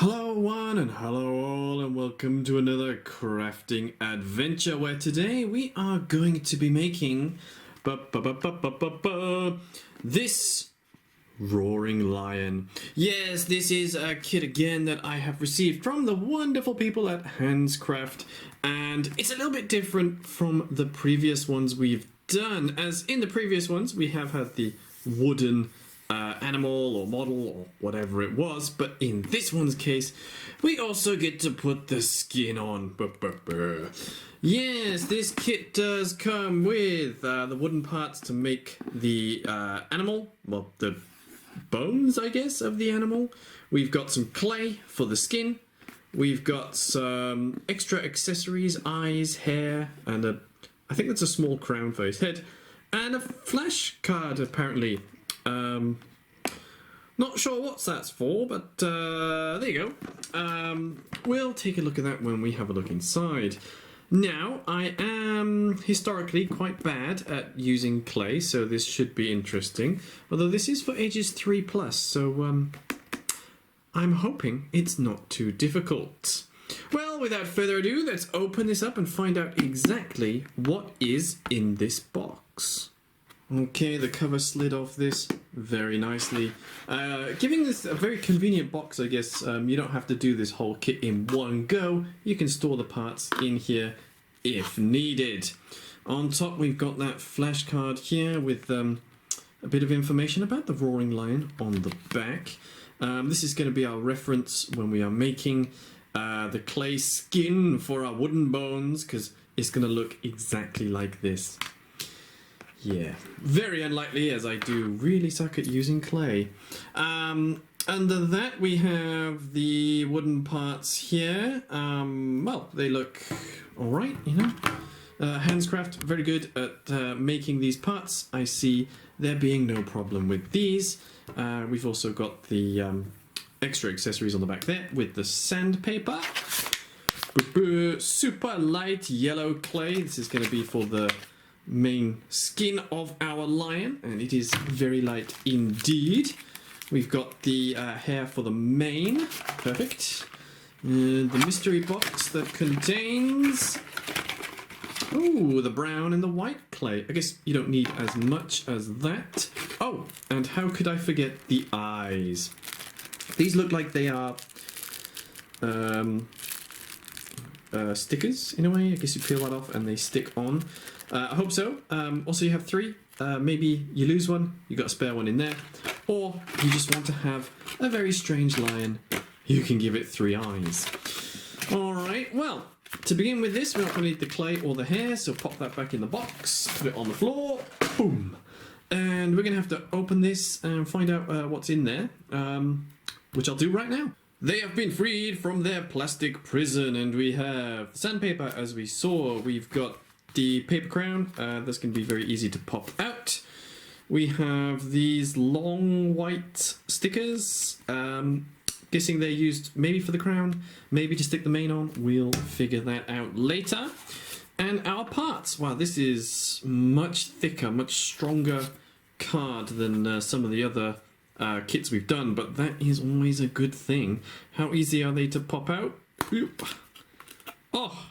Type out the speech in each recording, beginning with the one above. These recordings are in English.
Hello one and hello all and welcome to another crafting adventure where today we are going to be making this Roaring Lion. Yes, this is a kit again that I have received from the wonderful people at Handscraft, and it's a little bit different from the previous ones we've done, as in the previous ones we have had the wooden animal or model or whatever it was, but in this one's case we also get to put the skin on. Yes, this kit does come with the wooden parts to make the animal, well, the bones I guess of the animal. We've got some clay for the skin, we've got some extra accessories, eyes, hair, and I think that's a small crown for his head, and a flash card apparently. Not sure what that's for, but there you go. We'll take a look at that when we have a look inside. Now, I am historically quite bad at using clay, so this should be interesting. Although this is for ages 3+, so I'm hoping it's not too difficult. Well, without further ado, let's open this up and find out exactly what is in this box. Okay, the cover slid off this very nicely, giving this a very convenient box, I guess. You don't have to do this whole kit in one go. You can store the parts in here if needed. On top we've got that flash card here with a bit of information about the Roaring Lion on the back. This is going to be our reference when we are making the clay skin for our wooden bones, because it's going to look exactly like this. Yeah, very unlikely, as I do really suck at using clay. Under that we have the wooden parts here. Well, they look alright, you know. Handscraft, very good at making these parts. I see there being no problem with these. We've also got the extra accessories on the back there with the sandpaper. Super light yellow clay. This is going to be for the main skin of our lion, and it is very light indeed. We've got the hair for the mane, perfect. The mystery box that contains the brown and the white clay. I guess you don't need as much as that. Oh, and how could I forget the eyes? These look like they are stickers in a way. I guess you peel that off and they stick on. I hope so. Also, you have 3. Maybe you lose one, you got a spare one in there, or you just want to have a very strange lion. You can give it 3 eyes. Alright, well, to begin with this, we're not going to need the clay or the hair, so pop that back in the box, put it on the floor, boom. And we're going to have to open this and find out what's in there, which I'll do right now. They have been freed from their plastic prison, and we have sandpaper as we saw. We've got the paper crown, that's going to be very easy to pop out. We have these long white stickers, guessing they're used maybe for the crown, maybe to stick the mane on. We'll figure that out later. And our parts, wow, this is much thicker, much stronger card than some of the other kits we've done, but that is always a good thing. How easy are they to pop out? Oh,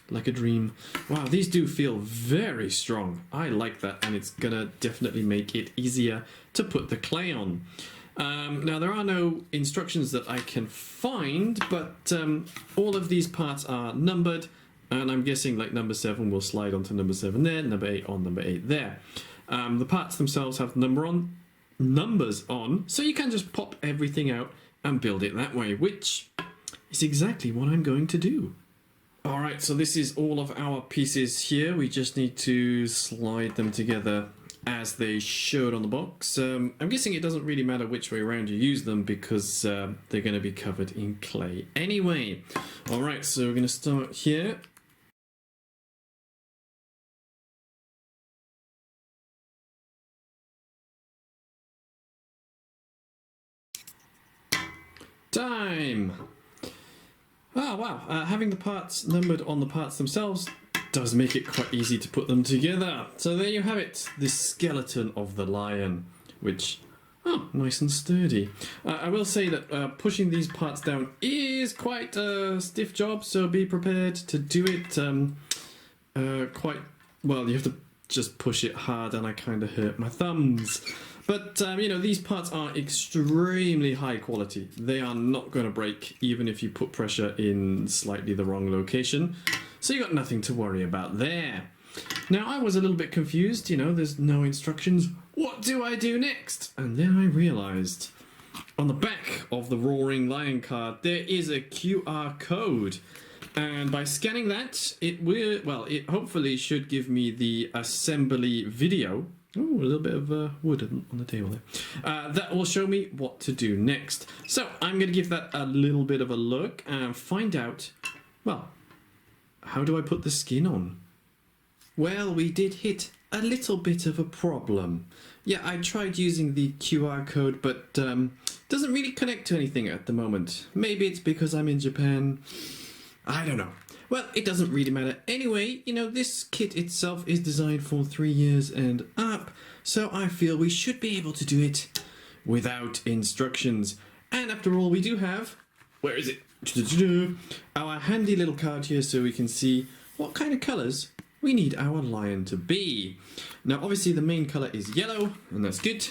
like a dream. Wow, these do feel very strong. I like that, and it's gonna definitely make it easier to put the clay on. Now, there are no instructions that I can find, but all of these parts are numbered, and I'm guessing like number 7 will slide onto number 7 there, number 8 on number 8 there. The parts themselves have numbers on, so you can just pop everything out and build it that way, which is exactly what I'm going to do. Alright, so this is all of our pieces here. We just need to slide them together as they showed on the box. I'm guessing it doesn't really matter which way around you use them, because they're going to be covered in clay anyway. Alright, so we're going to start here. Time! Oh wow, having the parts numbered on the parts themselves does make it quite easy to put them together. So there you have it, the skeleton of the lion, which Oh, nice and sturdy. I will say that pushing these parts down is quite a stiff job, so be prepared to do it quite well. You have to just push it hard, and I kind of hurt my thumbs. But, you know, these parts are extremely high quality. They are not going to break, even if you put pressure in slightly the wrong location. So you got nothing to worry about there. Now, I was a little bit confused, you know, there's no instructions. What do I do next? And then I realized on the back of the Roaring Lion card, there is a QR code. And by scanning that, it will, well, it hopefully should give me the assembly video. Oh, a little bit of wood on the table there. That will show me what to do next. So I'm going to give that a little bit of a look and find out, well, how do I put the skin on? Well, we did hit a little bit of a problem. Yeah, I tried using the QR code, but doesn't really connect to anything at the moment. Maybe it's because I'm in Japan. I don't know. Well, it doesn't really matter. Anyway, you know, this kit itself is designed for 3 years and up, so I feel we should be able to do it without instructions. And after all, we do have, where is it? Our handy little card here so we can see what kind of colours we need our lion to be. Now, obviously, the main colour is yellow, and that's good.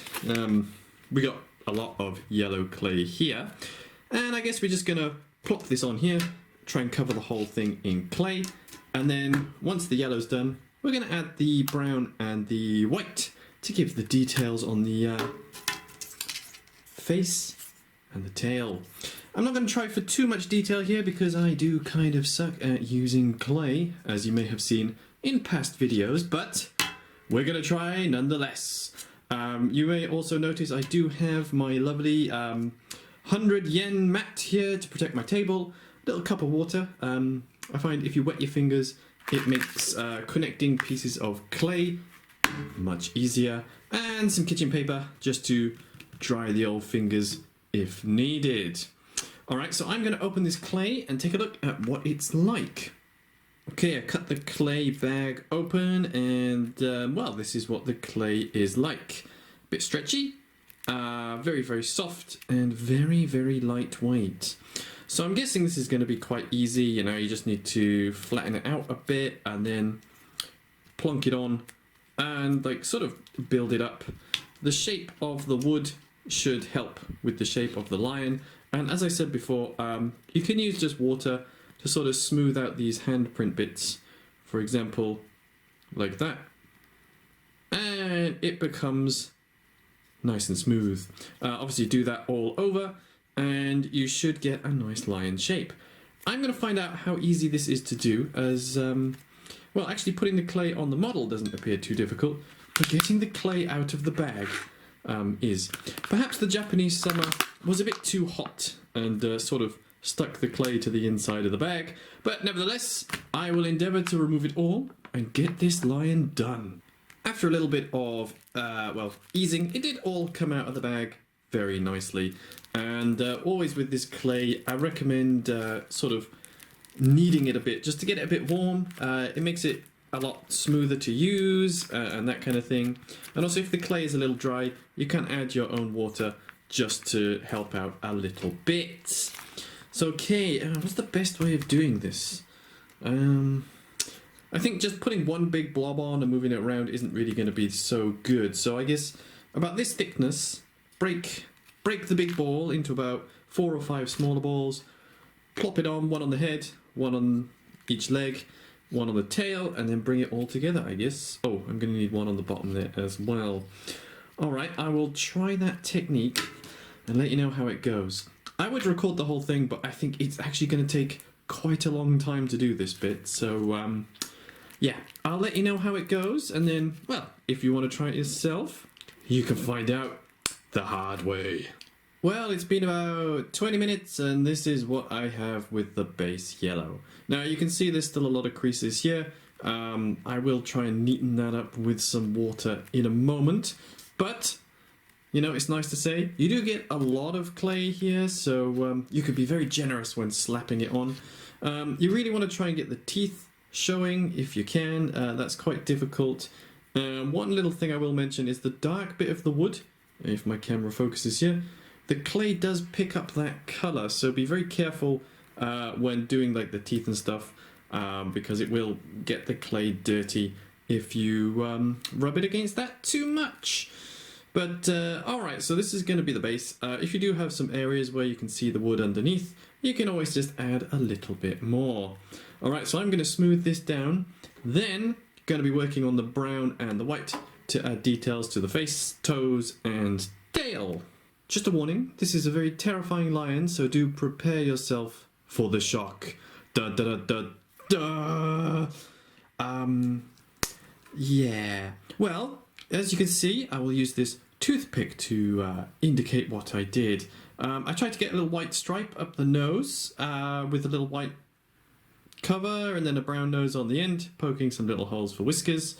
We got a lot of yellow clay here. And I guess we're just going to plop this on here. Try and cover the whole thing in clay, and then once the yellow's done, we're going to add the brown and the white to give the details on the face and the tail. I'm not going to try for too much detail here because I do kind of suck at using clay, as you may have seen in past videos, but we're going to try nonetheless. You may also notice I do have my lovely 100 yen mat here to protect my table. Little cup of water. I find if you wet your fingers, it makes connecting pieces of clay much easier. And some kitchen paper just to dry the old fingers if needed. Alright, so I'm going to open this clay and take a look at what it's like. Okay, I cut the clay bag open and, well, this is what the clay is like. A bit stretchy, very, very soft and very, very lightweight. So I'm guessing this is going to be quite easy, you know, you just need to flatten it out a bit and then plonk it on and like sort of build it up. The shape of the wood should help with the shape of the lion, and as I said before, you can use just water to sort of smooth out these handprint bits, for example, like that, and it becomes nice and smooth. Obviously do that all over, and you should get a nice lion shape. I'm going to find out how easy this is to do, as, well, actually putting the clay on the model doesn't appear too difficult, but getting the clay out of the bag is. Perhaps the Japanese summer was a bit too hot and sort of stuck the clay to the inside of the bag, but nevertheless, I will endeavour to remove it all and get this lion done. After a little bit of, well, easing, it did all come out of the bag very nicely. And always with this clay, I recommend sort of kneading it a bit, just to get it a bit warm. It makes it a lot smoother to use and that kind of thing. And also if the clay is a little dry, you can add your own water just to help out a little bit. So okay, what's the best way of doing this? I think just putting one big blob on and moving it around isn't really going to be so good. So I guess about this thickness, break the big ball into about 4 or 5 smaller balls, plop it on, one on the head, one on each leg, one on the tail, and then bring it all together, I guess. Oh, I'm going to need one on the bottom there as well. Alright, I will try that technique and let you know how it goes. I would record the whole thing, but I think it's actually going to take quite a long time to do this bit, so yeah, I'll let you know how it goes, and then, well, if you want to try it yourself, you can find out the hard way. Well, it's been about 20 minutes and this is what I have with the base yellow. Now you can see there's still a lot of creases here. I will try and neaten that up with some water in a moment, but you know, it's nice to say you do get a lot of clay here, so you can be very generous when slapping it on. You really want to try and get the teeth showing if you can. That's quite difficult. One little thing I will mention is the dark bit of the wood if my camera focuses here, the clay does pick up that color, so be very careful when doing like the teeth and stuff, because it will get the clay dirty if you rub it against that too much. But alright, so this is going to be the base. If you do have some areas where you can see the wood underneath, you can always just add a little bit more. Alright, so I'm going to smooth this down, then going to be working on the brown and the white to add details to the face, toes and tail. Just a warning, this is a very terrifying lion, so do prepare yourself for the shock. Da da da da da. Yeah. Well, as you can see, I will use this toothpick to indicate what I did. I tried to get a little white stripe up the nose with a little white cover and then a brown nose on the end, poking some little holes for whiskers.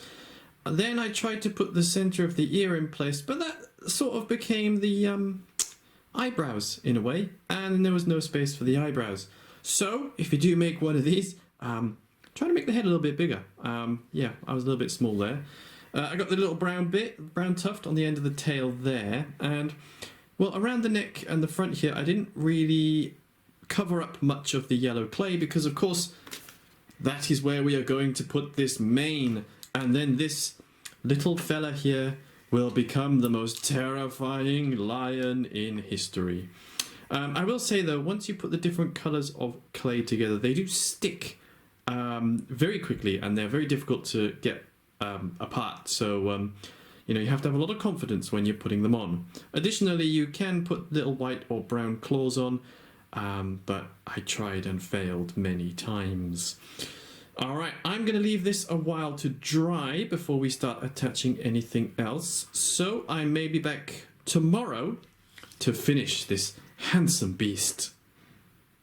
And then I tried to put the center of the ear in place, but that sort of became the eyebrows in a way, and there was no space for the eyebrows. So if you do make one of these, try to make the head a little bit bigger. Yeah, I was a little bit small there. I got the little brown tuft on the end of the tail there, and well, around the neck and the front here, I didn't really cover up much of the yellow clay because, of course, that is where we are going to put this mane, and then this little fella here will become the most terrifying lion in history. I will say though, once you put the different colours of clay together, they do stick very quickly, and they're very difficult to get apart. So you know, you have to have a lot of confidence when you're putting them on. Additionally, you can put little white or brown claws on, but I tried and failed many times. Alright, I'm going to leave this a while to dry before we start attaching anything else, so I may be back tomorrow to finish this handsome beast.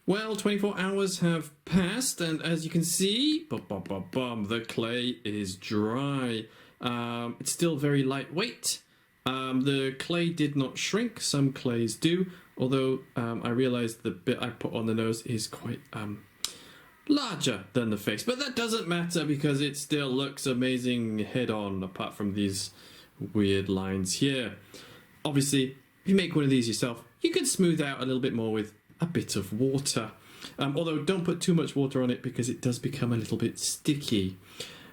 Well, 24 hours have passed, and as you can see, the clay is dry. It's still very lightweight. The clay did not shrink, some clays do, although I realized the bit I put on the nose is quite larger than the face, but that doesn't matter because it still looks amazing head on, apart from these weird lines here. Obviously, if you make one of these yourself, you can smooth out a little bit more with a bit of water. Although don't put too much water on it because it does become a little bit sticky.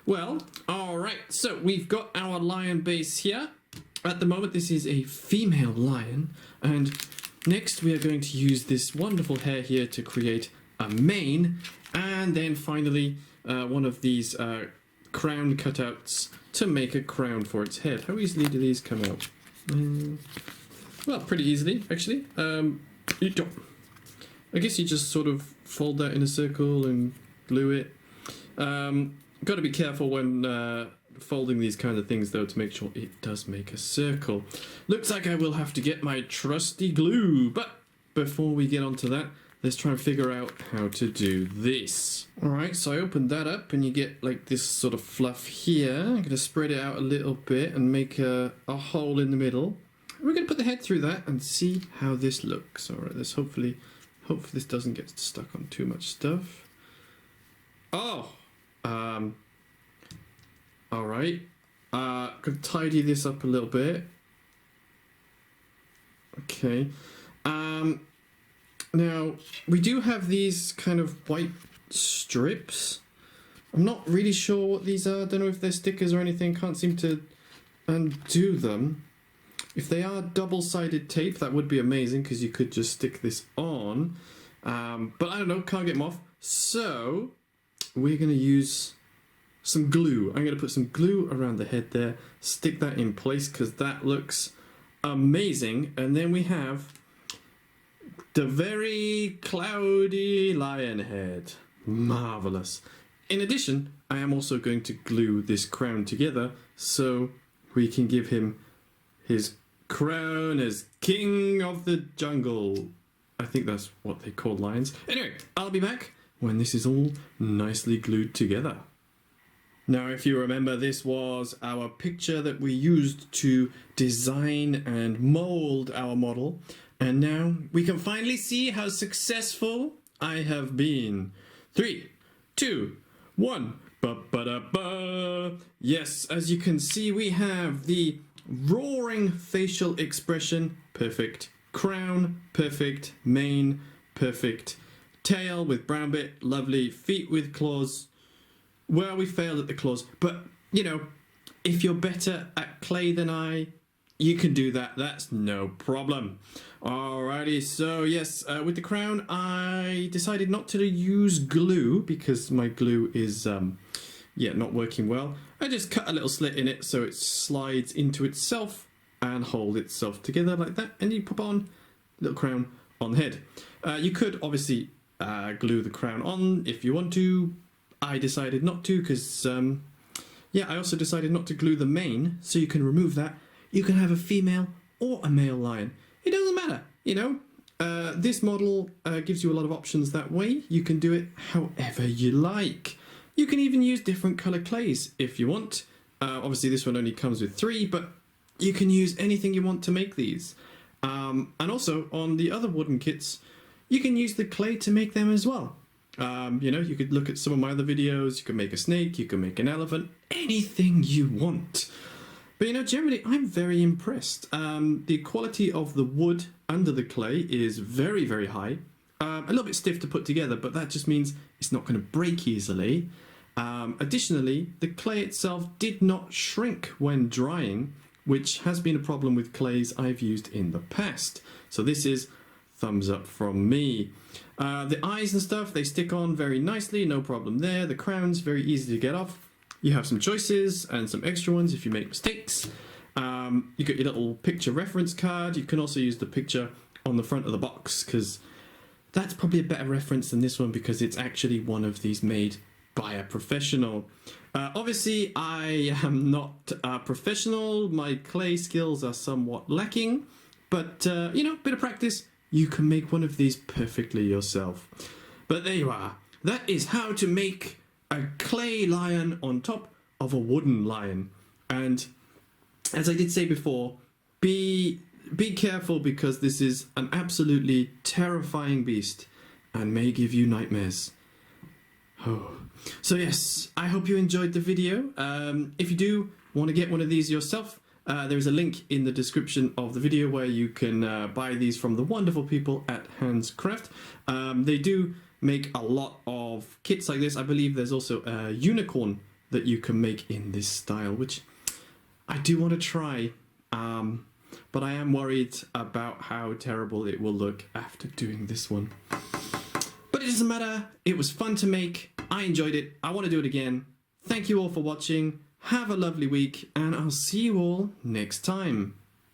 Well, alright, so we've got our lion base here. At the moment this is a female lion, and next we are going to use this wonderful hair here to create a mane, and then finally one of these crown cutouts to make a crown for its head. How easily do these come out? Well, pretty easily actually. I guess you just sort of fold that in a circle and glue it. Got to be careful when folding these kind of things though, to make sure it does make a circle. Looks like I will have to get my trusty glue, but before we get onto that, let's try and figure out how to do this. Alright, so I opened that up and you get like this sort of fluff here. I'm going to spread it out a little bit and make a hole in the middle. We're going to put the head through that and see how this looks. Alright, let's hopefully this doesn't get stuck on too much stuff. Oh! Alright. Gonna tidy this up a little bit. Okay. Now, we do have these kind of white strips. I'm not really sure what these are. I don't know if they're stickers or anything. Can't seem to undo them. If they are double-sided tape, that would be amazing because you could just stick this on. But I don't know, can't get them off. So, we're going to use some glue. I'm going to put some glue around the head there, stick that in place because that looks amazing. And then we have the very cloudy lion head. Marvelous. In addition, I am also going to glue this crown together so we can give him his crown as king of the jungle. I think that's what they call lions. Anyway, I'll be back when this is all nicely glued together. Now, if you remember, this was our picture that we used to design and mold our model. And now we can finally see how successful I have been. 3, 2, 1. Ba-ba-da-ba. Yes, as you can see, we have the Roaring facial expression, perfect. Crown, perfect. Mane, perfect. Tail with brown bit, lovely. Feet with claws. Well, we failed at the claws, but you know, if you're better at clay than I, you can do that. That's no problem. Alrighty, so yes, with the crown, I decided not to use glue because my glue is, not working well. I just cut a little slit in it so it slides into itself and hold itself together like that, and you pop on a little crown on the head. You could obviously glue the crown on if you want to. I decided not to because, I also decided not to glue the mane, so you can remove that. You can have a female or a male lion. It doesn't matter, you know. This model gives you a lot of options that way. You can do it however you like. You can even use different color clays if you want. Obviously this one only comes with 3, but you can use anything you want to make these. And also on the other wooden kits, you can use the clay to make them as well. You know, you could look at some of my other videos, you can make a snake, you can make an elephant, anything you want. But you know, generally I'm very impressed. The quality of the wood under the clay is very, very high. A little bit stiff to put together, but that just means it's not going to break easily. Additionally, the clay itself did not shrink when drying, which has been a problem with clays I've used in the past. So this is thumbs up from me. The eyes and stuff, they stick on very nicely, no problem there. The crown's very easy to get off. You have some choices and some extra ones if you make mistakes. You got your little picture reference card. You can also use the picture on the front of the box because that's probably a better reference than this one because it's actually one of these made by a professional. Obviously, I am not a professional. My clay skills are somewhat lacking, but you know, bit of practice, you can make one of these perfectly yourself. But there you are. That is how to make a clay lion on top of a wooden lion. And as I did say before, be careful because this is an absolutely terrifying beast and may give you nightmares. Oh. So yes, I hope you enjoyed the video. If you do want to get one of these yourself, there is a link in the description of the video where you can buy these from the wonderful people at Handcraft. They do make a lot of kits like this. I believe there's also a unicorn that you can make in this style, which I do want to try. But I am worried about how terrible it will look after doing this one. But it doesn't matter. It was fun to make. I enjoyed it. I want to do it again. Thank you all for watching. Have a lovely week, and I'll see you all next time.